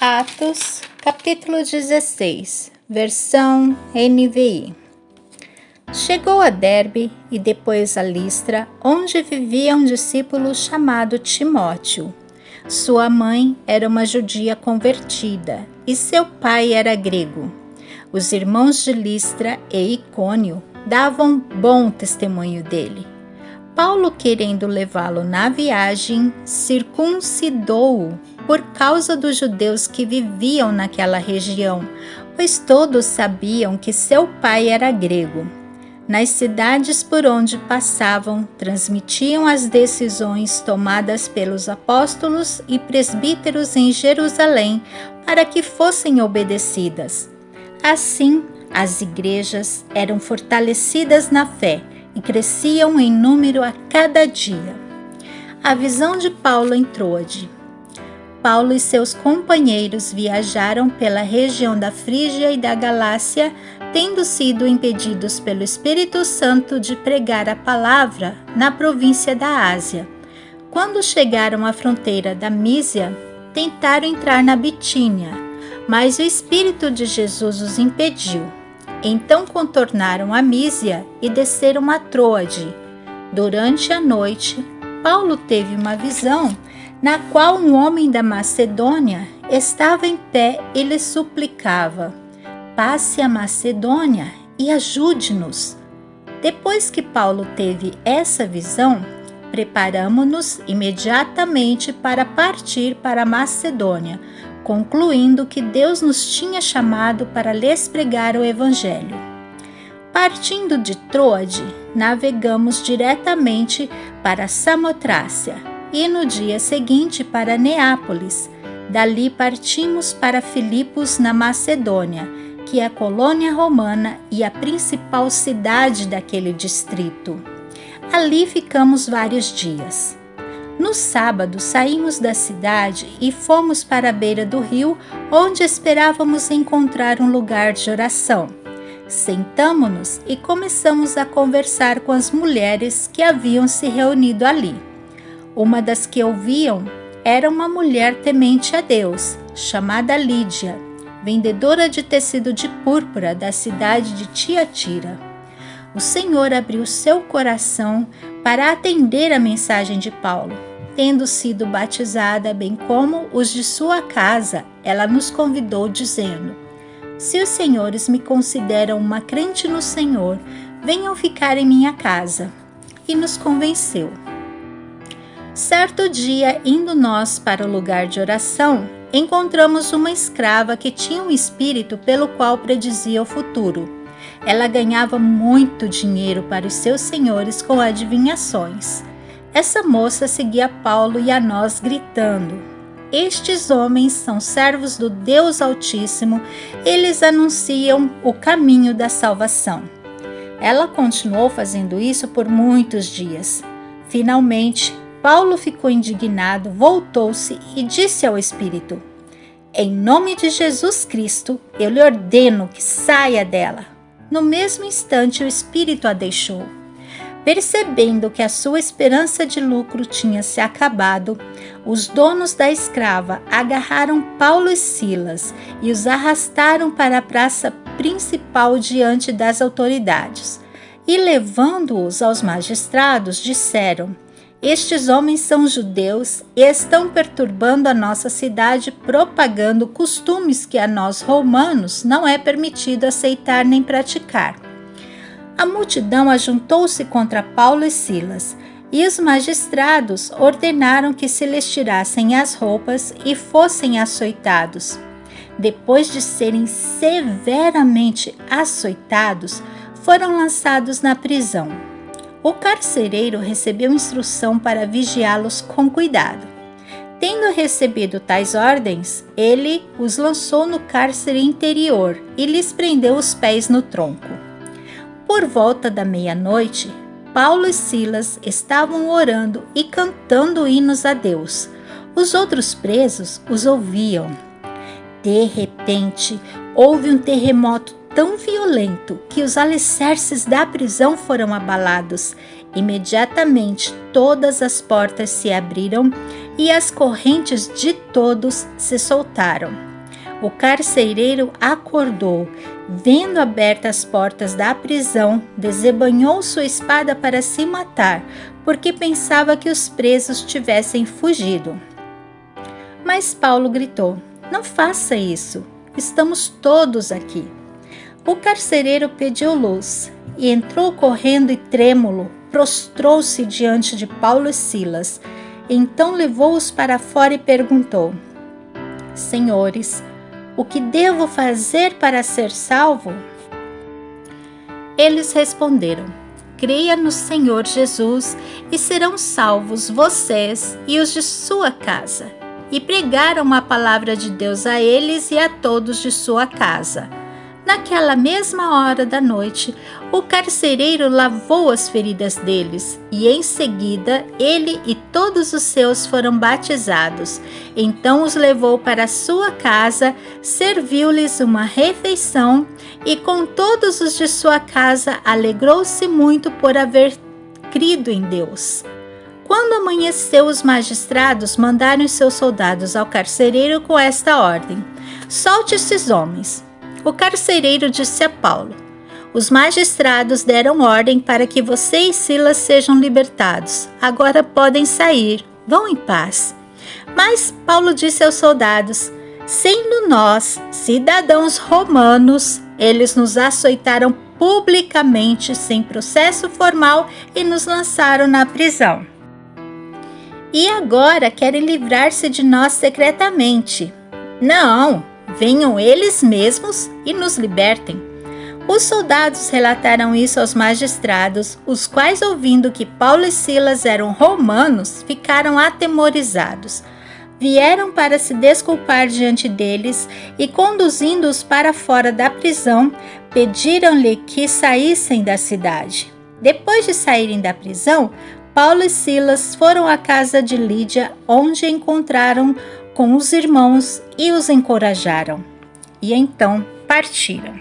Atos, capítulo 16, versão NVI. Chegou a Derbe e depois a Listra, onde vivia um discípulo chamado Timóteo. Sua mãe era uma judia convertida e seu pai era grego. Os irmãos de Listra e Icônio davam bom testemunho dele. Paulo, querendo levá-lo na viagem, circuncidou-o por causa dos judeus que viviam naquela região, pois todos sabiam que seu pai era grego. Nas cidades por onde passavam, transmitiam as decisões tomadas pelos apóstolos e presbíteros em Jerusalém para que fossem obedecidas. Assim, as igrejas eram fortalecidas na fé e cresciam em número a cada dia. A visão de Paulo em Troade. Paulo e seus companheiros viajaram pela região da Frígia e da Galácia, tendo sido impedidos pelo Espírito Santo de pregar a palavra na província da Ásia. Quando chegaram à fronteira da Mísia, tentaram entrar na Bitínia, mas o Espírito de Jesus os impediu. Então contornaram a Mísia e desceram a Troade. Durante a noite, Paulo teve uma visão na qual um homem da Macedônia estava em pé e lhe suplicava: passe a Macedônia e ajude-nos. Depois que Paulo teve essa visão, preparamo-nos imediatamente para partir para a Macedônia, concluindo que Deus nos tinha chamado para lhes pregar o Evangelho. Partindo de Troade, navegamos diretamente para Samotrácia e no dia seguinte para Neápolis. Dali partimos para Filipos, na Macedônia, que é a colônia romana e a principal cidade daquele distrito. Ali ficamos vários dias. No sábado, saímos da cidade e fomos para a beira do rio, onde esperávamos encontrar um lugar de oração. Sentamo-nos e começamos a conversar com as mulheres que haviam se reunido ali. Uma das que ouviam era uma mulher temente a Deus, chamada Lídia, vendedora de tecido de púrpura da cidade de Tiatira. O Senhor abriu seu coração para atender a mensagem de Paulo. Tendo sido batizada, bem como os de sua casa, ela nos convidou, dizendo: se os senhores me consideram uma crente no Senhor, venham ficar em minha casa. E nos convenceu. Certo dia, indo nós para o lugar de oração, encontramos uma escrava que tinha um espírito pelo qual predizia o futuro. Ela ganhava muito dinheiro para os seus senhores com adivinhações. Essa moça seguia Paulo e a nós gritando: estes homens são servos do Deus Altíssimo, eles anunciam o caminho da salvação. Ela continuou fazendo isso por muitos dias. Finalmente, Paulo ficou indignado, voltou-se e disse ao Espírito: em nome de Jesus Cristo, eu lhe ordeno que saia dela. No mesmo instante, o Espírito a deixou. Percebendo que a sua esperança de lucro tinha se acabado, os donos da escrava agarraram Paulo e Silas e os arrastaram para a praça principal diante das autoridades. E levando-os aos magistrados, disseram: estes homens são judeus e estão perturbando a nossa cidade, propagando costumes que a nós romanos não é permitido aceitar nem praticar. A multidão ajuntou-se contra Paulo e Silas, e os magistrados ordenaram que se lhes tirassem as roupas e fossem açoitados. Depois de serem severamente açoitados, foram lançados na prisão. O carcereiro recebeu instrução para vigiá-los com cuidado. Tendo recebido tais ordens, ele os lançou no cárcere interior e lhes prendeu os pés no tronco. Por volta da meia-noite, Paulo e Silas estavam orando e cantando hinos a Deus. Os outros presos os ouviam. De repente, houve um terremoto tão violento que os alicerces da prisão foram abalados. Imediatamente todas as portas se abriram e as correntes de todos se soltaram. O carcereiro acordou. Vendo abertas as portas da prisão, desembanhou sua espada para se matar, porque pensava que os presos tivessem fugido. Mas Paulo gritou: "Não faça isso, estamos todos aqui." O carcereiro pediu luz e entrou correndo e trêmulo, prostrou-se diante de Paulo e Silas. Então levou-os para fora e perguntou: "Senhores, o que devo fazer para ser salvo?" Eles responderam: "Creia no Senhor Jesus e serão salvos vocês e os de sua casa." E pregaram a palavra de Deus a eles e a todos de sua casa. Naquela mesma hora da noite, o carcereiro lavou as feridas deles, e em seguida ele e todos os seus foram batizados. Então os levou para sua casa, serviu-lhes uma refeição, e com todos os de sua casa alegrou-se muito por haver crido em Deus. Quando amanheceu, os magistrados mandaram seus soldados ao carcereiro com esta ordem: "Solte esses homens." O carcereiro disse a Paulo: "Os magistrados deram ordem para que você e Silas sejam libertados. Agora podem sair. Vão em paz." Mas Paulo disse aos soldados: "Sendo nós cidadãos romanos, eles nos açoitaram publicamente sem processo formal e nos lançaram na prisão. E agora querem livrar-se de nós secretamente. Não, venham eles mesmos e nos libertem." Os soldados relataram isso aos magistrados, os quais, ouvindo que Paulo e Silas eram romanos, ficaram atemorizados. Vieram para se desculpar diante deles e, conduzindo-os para fora da prisão, pediram-lhe que saíssem da cidade. Depois de saírem da prisão, Paulo e Silas foram à casa de Lídia, onde encontraram com os irmãos e os encorajaram. E então partiram.